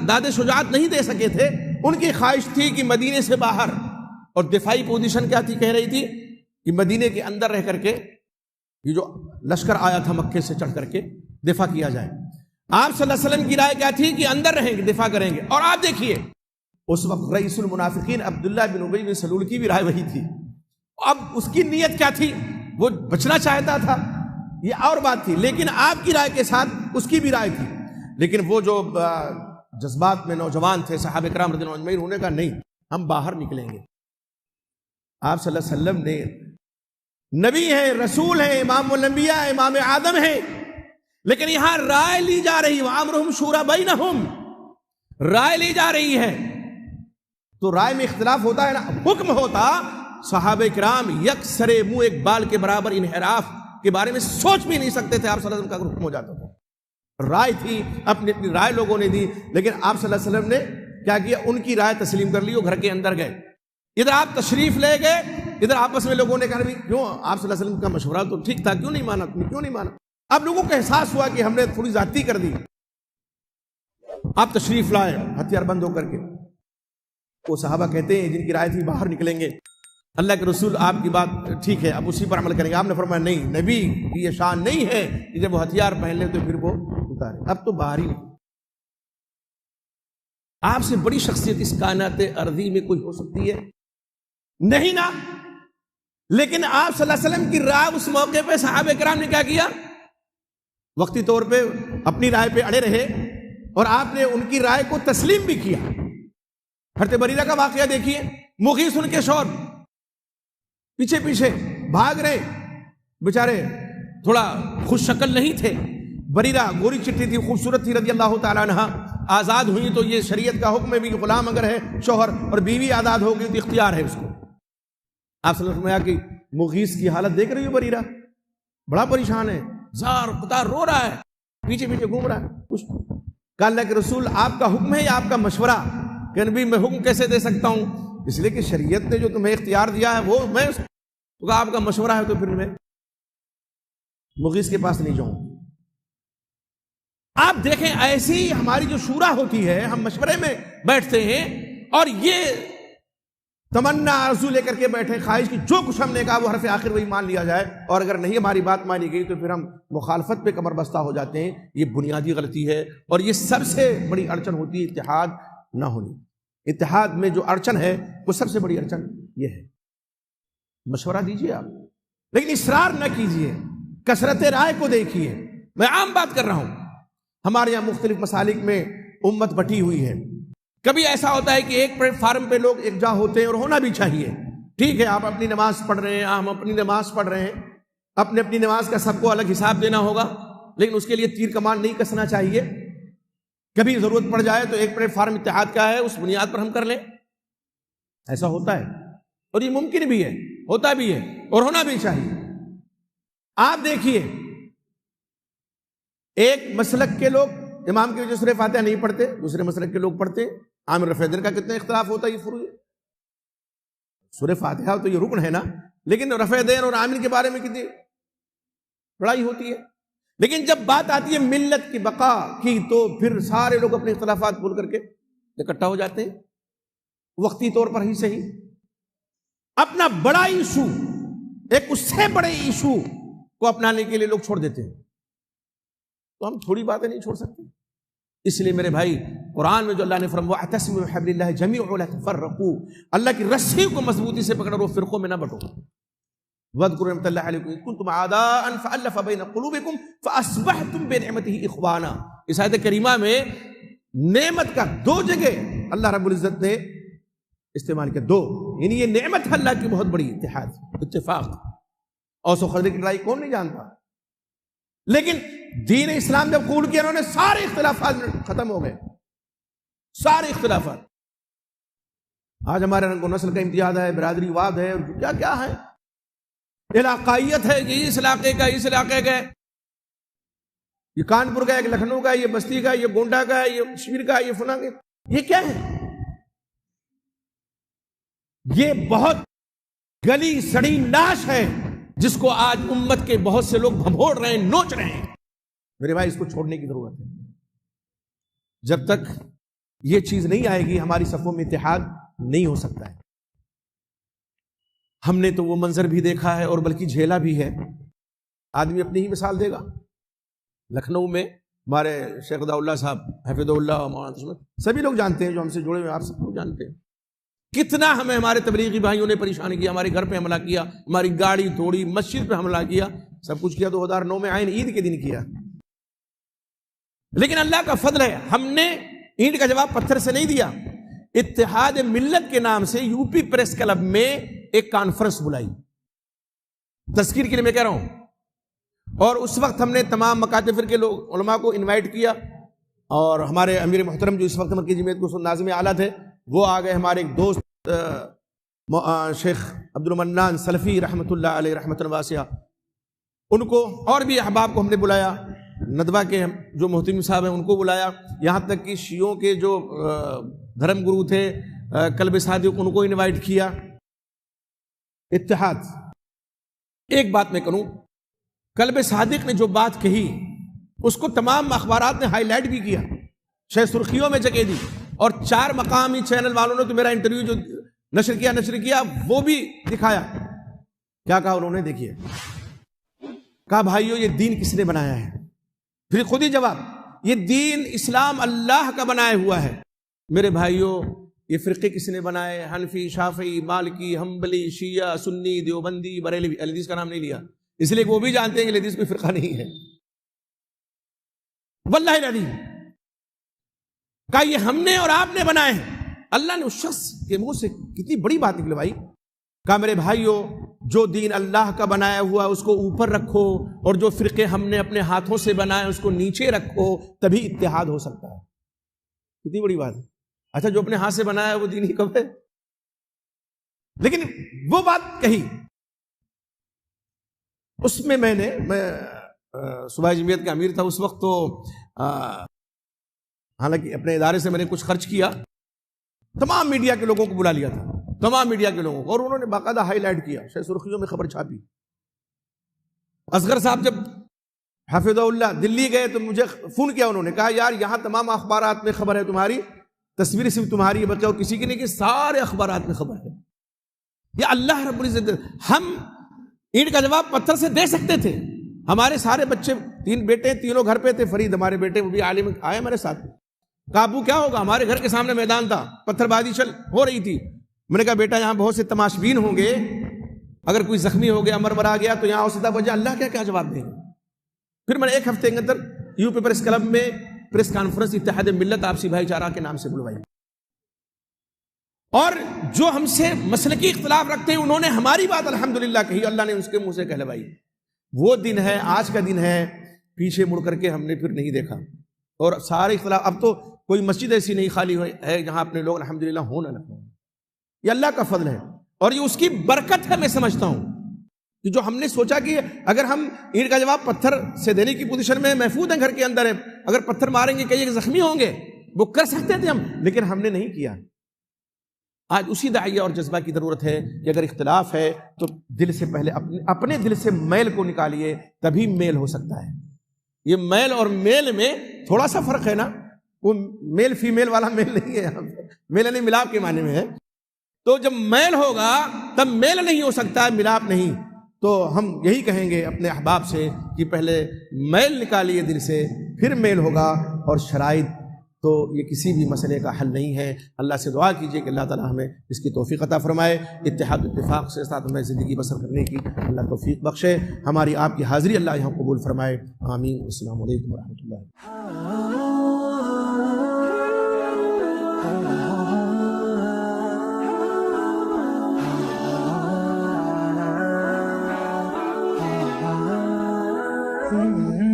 داد شجاعت نہیں دے سکے تھے، ان کی خواہش تھی کہ مدینے سے باہر، اور دفاعی پوزیشن کیا تھی، کہہ رہی تھی کہ مدینے کے اندر رہ کر کے یہ جو لشکر آیا تھا مکے سے چڑھ کر کے دفاع کیا جائے۔ آپ صلی اللہ علیہ وسلم کی رائے کیا تھی کہ اندر رہیں گے، دفاع کریں گے۔ اور آپ دیکھیے اس وقت رئیس المنافقین عبداللہ بن ابی بن سلول کی بھی رائے وہی تھی۔ اب اس کی نیت کیا تھی، وہ بچنا چاہتا تھا، یہ اور بات تھی، لیکن آپ کی رائے کے ساتھ اس کی بھی رائے تھی۔ لیکن وہ جو جذبات میں نوجوان تھے صحابہ کرام رضی اللہ عنہم اجمعین، انہوں نے کہا نہیں، ہم باہر نکلیں گے۔ آپ صلی اللہ علیہ وسلم نے نبی ہیں، رسول ہیں، امام الانبیاء، امام آدم ہیں، لیکن یہاں رائے لی جا رہی ہے، وَأَمْرُهُمْ شُورَى بَيْنَهُمْ، رائے لی جا رہی ہے، تو رائے میں اختلاف ہوتا ہے نا۔ حکم ہوتا صحابہ کرام یکسر منہ ایک بال کے برابر انحراف کے بارے میں سوچ بھی نہیں سکتے تھے، آپ صلی اللہ علیہ وسلم کا حکم ہو جاتا تھا۔ رائے تھی، اپنی اپنی رائے لوگوں نے دی، لیکن آپ صلی اللہ علیہ وسلم نے کیا کیا، ان کی رائے تسلیم کر لی، وہ گھر کے اندر گئے۔ ادھر آپ تشریف لے گئے، ادھر آپس میں لوگوں نے کہا کیوں آپ صلی اللہ علیہ وسلم کا مشورہ تو ٹھیک تھا، کیوں نہیں مانا تم نے، کیوں نہیں مانا؟ اب لوگوں کو احساس ہوا کہ ہم نے تھوڑی زیادتی کر دی. آپ تشریف لائے ہتھیار بند ہو کر کے. وہ صحابہ کہتے ہیں جن کی رائے تھی باہر نکلیں گے، اللہ کے رسول آپ کی بات ٹھیک ہے، اب اسی پر عمل کریں گے. آپ نے فرمایا نہیں، نبی کی یہ شان نہیں ہے کہ جب وہ ہتھیار پہن لے تو پھر وہ اتارے، اب تو باہر ہی. آپ سے بڑی شخصیت اس کائنات ارضی میں کوئی ہو سکتی ہے؟ نہیں نا. لیکن آپ صلی اللہ علیہ وسلم کی رائے اس موقع پہ صحابہ کرام نے کیا کیا؟ وقتی طور پہ اپنی رائے پہ اڑے رہے اور آپ نے ان کی رائے کو تسلیم بھی کیا. حضرت بریرہ کا واقعہ دیکھیے، مغیث ان کے شور پیچھے پیچھے بھاگ رہے، بیچارے تھوڑا خوش شکل نہیں تھے. بریرہ گوری چٹی تھی، خوبصورت تھی رضی اللہ تعالیٰ عنہا. آزاد ہوئی تو یہ شریعت کا حکم ہے بھی، غلام اگر ہے شوہر اور بیوی آزاد ہو گئی تو اختیار ہے اس کو. آپ صلی اللہ علیہ وسلم کہ مغیث کی حالت دیکھ رہی ہو، بریرہ بڑا پریشان ہے، زار بتار رو رہا ہے، پیچھے پیچھے گھوم رہا ہے. کہا اللہ کے رسول آپ کا حکم ہے یا آپ کا مشورہ؟ کہ نبی میں حکم کیسے دے سکتا ہوں، اس لیے کہ شریعت نے جو تمہیں اختیار دیا ہے وہ میں، تو کہا آپ کا مشورہ ہے تو پھر میں مغیث کے پاس نہیں جاؤں. آپ دیکھیں ایسی ہماری جو شورا ہوتی ہے، ہم مشورے میں بیٹھتے ہیں اور یہ تمنا آرزو لے کر کے بیٹھے خواہش کی جو کچھ ہم نے کہا وہ حرف آخر وہی مان لیا جائے، اور اگر نہیں ہماری بات مانی گئی تو پھر ہم مخالفت پہ کمر بستہ ہو جاتے ہیں. یہ بنیادی غلطی ہے اور یہ سب سے بڑی اڑچن ہوتی ہے اتحاد نہ ہونی. اتحاد میں جو اڑچن ہے وہ سب سے بڑی اڑچن یہ ہے. مشورہ دیجیے آپ، لیکن اصرار نہ کیجیے، کثرت رائے کو دیکھیے. میں عام بات کر رہا ہوں، ہمارے یہاں مختلف مسالک میں امت بٹی ہوئی ہے. کبھی ایسا ہوتا ہے کہ ایک پلیٹ فارم پہ لوگ ایک جا ہوتے ہیں، اور ہونا بھی چاہیے. ٹھیک ہے، آپ اپنی نماز پڑھ رہے ہیں، ہم اپنی نماز پڑھ رہے ہیں، اپنی نماز کا سب کو الگ حساب دینا ہوگا، لیکن اس کے لیے تیر کمان نہیں کسنا چاہیے. کبھی ضرورت پڑ جائے تو ایک پلیٹ فارم اتحاد کا ہے، اس بنیاد پر ہم کر لیں. ایسا ہوتا ہے اور یہ ممکن بھی ہے، ہوتا بھی ہے اور ہونا بھی چاہیے. آپ دیکھیے ایک مسلک کے لوگ امام کی وجہ سے سورہ فاتحہ نہیں پڑھتے، دوسرے مسلک کے لوگ پڑھتے. عامر رفع دین کا کتنا اختلاف ہوتا ہے، یہ فروع ہے. سورہ فاتحہ تو یہ رکن ہے نا، لیکن رفع دین اور عامر کے بارے میں کتنی لڑائی ہوتی ہے. لیکن جب بات آتی ہے ملت کی بقا کی تو پھر سارے لوگ اپنے اختلافات بھول کر کے اکٹھا ہو جاتے ہیں. وقتی طور پر ہی صحیح، اپنا بڑا ایشو ایک اس سے بڑے ایشو کو اپنانے کے لیے لوگ چھوڑ دیتے ہیں. تو ہم تھوڑی باتیں نہیں چھوڑ سکتے. اس لیے میرے بھائی، قرآن میں جو اللہ نے فرمایا وَاعْتَصِمُوا بِحَبْلِ اللَّهِ جَمِيعًا وَلَا تَفَرَّقُوا، اللہ کی رسی کو مضبوطی سے پکڑو اور فرقوں میں نہ بٹو. وَاذْكُرُوا نِعْمَةَ اللَّهِ عَلَيْكُمْ إِذْ كُنتُمْ أَعْدَاءً فَأَلَّفَ بَيْنَ قُلُوبِكُمْ فَأَصْبَحْتُمْ بِنِعْمَتِهِ إِخْوَانًا. اس آیت کریمہ میں نعمت کا دو جگہ اللہ رب العزت نے استعمال کیا، دو، یعنی یہ نعمت ہے اللہ کی بہت بڑی، اتحاد، اتفاق. اوس و خزرج کی لڑائی کون نہیں جانتا، لیکن دین اسلام جب قبول کیا انہوں نے سارے اختلافات ختم ہو گئے، سارے اختلافات. آج ہمارے رنگ و نسل کا امتیاز ہے، برادری واد ہے، کیا کیا ہے، علاقائیت ہے، یہ اس علاقے کا، اس علاقے کا، یہ کانپور کا، یہ لکھنؤ کا، یہ بستی کا، یہ گونڈا کا، یہ کشمیر کا، یہ فلاں کا. یہ کیا ہے؟ یہ بہت گلی سڑی لاش ہے جس کو آج امت کے بہت سے لوگ بھنبوڑ رہے ہیں، نوچ رہے ہیں. میرے بھائی اس کو چھوڑنے کی ضرورت ہے. جب تک یہ چیز نہیں آئے گی ہماری صفوں میں اتحاد نہیں ہو سکتا ہے. ہم نے تو وہ منظر بھی دیکھا ہے اور بلکہ جھیلا بھی ہے. آدمی اپنی ہی مثال دے گا. لکھنؤ میں ہمارے شیخ داؤ اللہ صاحب حفظہ اللہ، مولانا سبھی لوگ جانتے ہیں، جو ہم سے جڑے ہوئے آپ سب لوگ جانتے ہیں کتنا ہمیں ہمارے تبلیغی بھائیوں نے پریشان کیا، ہمارے گھر پہ حملہ کیا، ہماری گاڑی توڑی، مسجد پہ حملہ کیا، سب کچھ کیا 2009 میں عین عید کے دن کیا. لیکن اللہ کا فضل ہے، ہم نے اینٹ کا جواب پتھر سے نہیں دیا. اتحاد ملت کے نام سے یو پی پریس کلب میں ایک کانفرنس بلائی، تذکیر کے لیے میں کہہ رہا ہوں، اور اس وقت ہم نے تمام مکاتب کے لوگ علماء کو انوائٹ کیا، اور ہمارے امیر محترم جو اس وقت مرکزی جمعیت کو ناظم اعلیٰ تھے وہ آ گئے. ہمارے ایک دوست شیخ عبد المنان سلفی رحمۃ اللہ علیہ رحمۃ واسعہ، ان کو اور بھی احباب کو ہم نے بلایا. ندوہ کے جو محتمم صاحب ہیں ان کو بلایا. یہاں تک کہ شیعوں کے جو دھرم گرو تھے کلب صادق ان کو انوائٹ کیا. اتحاد. ایک بات میں کروں، کلب صادق نے جو بات کہی اس کو تمام اخبارات نے ہائی لائٹ بھی کیا، شاید سرخیوں میں جگہ دی، اور 4 مقامی چینل والوں نے تو میرا انٹرویو جو نشر کیا وہ بھی دکھایا. کیا کہا انہوں نے؟ دیکھیے، کہا بھائیو یہ دین کس نے بنایا ہے؟ پھر خود ہی جواب، یہ دین اسلام اللہ کا بنایا ہوا ہے. میرے بھائیو یہ فرقے کس نے بنائے؟ حنفی، شافعی، مالکی، حنبلی، شیعہ، سنی، دیوبندی، بریلوی. حدیث کا نام نہیں لیا اس لیے کہ وہ بھی جانتے ہیں کہ حدیث کوئی فرقہ نہیں ہے. واللہ العظیم کہا یہ ہم نے اور آپ نے بنائے ہیں. اللہ نے اس شخص کے منہ سے کتنی بڑی بات نکلی بھائی. کہا میرے بھائیو جو دین اللہ کا بنایا ہوا اس کو اوپر رکھو، اور جو فرقے ہم نے اپنے ہاتھوں سے بنائے اس کو نیچے رکھو، تبھی اتحاد ہو سکتا ہے. کتنی بڑی بات ہے. اچھا جو اپنے ہاتھ سے بنایا ہے وہ دین ہی کب ہے؟ لیکن وہ بات کہی اس میں میں صوبہ جمعیت کا امیر تھا اس وقت، تو حالانکہ اپنے ادارے سے میں نے کچھ خرچ کیا، تمام میڈیا کے لوگوں کو بلا لیا تھا، تمام میڈیا کے لوگوں کو، اور انہوں نے باقاعدہ ہائی لائٹ کیا، شاید سرخیوں میں خبر چھاپی. اصغر صاحب جب حفظہ اللہ دلی گئے تو مجھے فون کیا، انہوں نے کہا یار یہاں تمام اخبارات میں خبر ہے تمہاری، تصویر صرف تمہاری ہے بچہ اور کسی کی نہیں، کہ سارے اخبارات میں خبر ہے. یہ اللہ رب العزت. ہم اینٹ کا جواب پتھر سے دے سکتے تھے. ہمارے سارے بچے 3 بیٹے تینوں گھر پہ تھے. فرید ہمارے بیٹے وہ بھی عالم آئے ہمارے ساتھ. کابو کیا ہوگا؟ ہمارے گھر کے سامنے میدان تھا، پتھر بازی ہو رہی تھی. میں نے کہا بیٹا یہاں بہت سے تماشبین ہوں گے، اگر کوئی زخمی ہو گیا، مرا گیا تو یہاں اوسطا بجا اللہ کیا جواب دیں گے؟ پھر میں نے 1 ہفتے کے اندر یو پی پریس کلب میں پریس کانفرنس اتحاد ملت آپسی بھائی چارہ کے نام سے بلوائی، اور جو ہم سے مسلکی اختلاف رکھتے ہیں انہوں نے ہماری بات الحمدللہ کہی، اللہ نے اس کے منہ سے کہلوائی. وہ دن ہے، آج کا دن ہے، پیچھے مڑ کر کے ہم نے پھر نہیں دیکھا. اور سارے اختلاف، اب تو کوئی مسجد ایسی نہیں خالی ہے جہاں اپنے لوگ الحمدللہ ہونا نہ ہوں. یہ اللہ کا فضل ہے اور یہ اس کی برکت ہے. میں سمجھتا ہوں کہ جو ہم نے سوچا کہ اگر ہم اینٹ کا جواب پتھر سے دینے کی پوزیشن میں محفوظ ہیں، گھر کے اندر ہے، اگر پتھر ماریں گے کئی زخمی ہوں گے، وہ کر سکتے تھے ہم، لیکن ہم نے نہیں کیا. آج اسی داعیہ اور جذبہ کی ضرورت ہے کہ اگر اختلاف ہے تو دل سے پہلے اپنے دل سے میل کو نکالیے، تبھی میل ہو سکتا ہے. یہ میل اور میل میں تھوڑا سا فرق ہے نا، وہ میل فیمیل والا میل نہیں ہے، یہاں پہ میل نہیں ملاپ کے معنی میں ہے. تو جب میل ہوگا تب میل نہیں ہو سکتا ہے، ملاپ نہیں. تو ہم یہی کہیں گے اپنے احباب سے کہ پہلے میل نکالیے دل سے، پھر میل ہوگا. اور شرائط تو یہ کسی بھی مسئلے کا حل نہیں ہے. اللہ سے دعا کیجئے کہ اللہ تعالی ہمیں اس کی توفیق عطا فرمائے، اتحاد اتفاق سے ساتھ ہمیں زندگی بسر کرنے کی اللہ توفیق بخشے. ہماری آپ کی حاضری اللہ یہاں قبول فرمائے. آمین. السلام علیکم ورحمۃ اللہ. Mm-hmm.